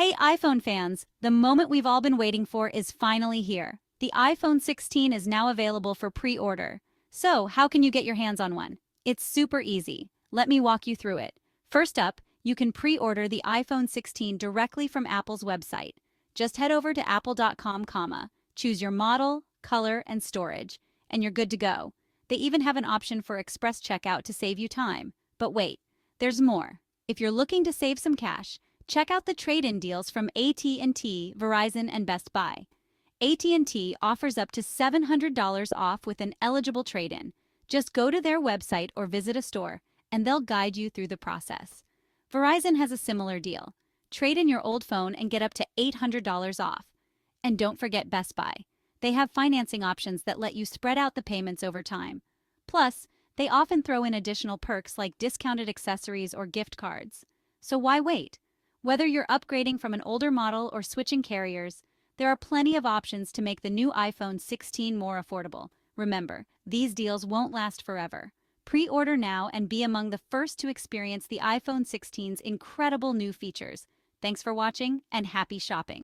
Hey iPhone fans, the moment we've all been waiting for is finally here. The iPhone 16 is now available for pre-order. So, how can you get your hands on one? It's super easy. Let me walk you through it. First up, you can pre-order the iPhone 16 directly from Apple's website. Just head over to apple.com, choose your model, color, and storage, and you're good to go. They even have an option for express checkout to save you time. But wait, there's more. If you're looking to save some cash, check out the trade-in deals from AT&T, Verizon, and Best Buy. AT&T offers up to $700 off with an eligible trade-in. Just go to their website or visit a store, and they'll guide you through the process. Verizon has a similar deal. Trade in your old phone and get up to $800 off. And don't forget Best Buy. They have financing options that let you spread out the payments over time. Plus, they often throw in additional perks like discounted accessories or gift cards. So why wait? Whether you're upgrading from an older model or switching carriers, there are plenty of options to make the new iPhone 16 more affordable. Remember, these deals won't last forever. Pre-order now and be among the first to experience the iPhone 16's incredible new features. Thanks for watching and happy shopping.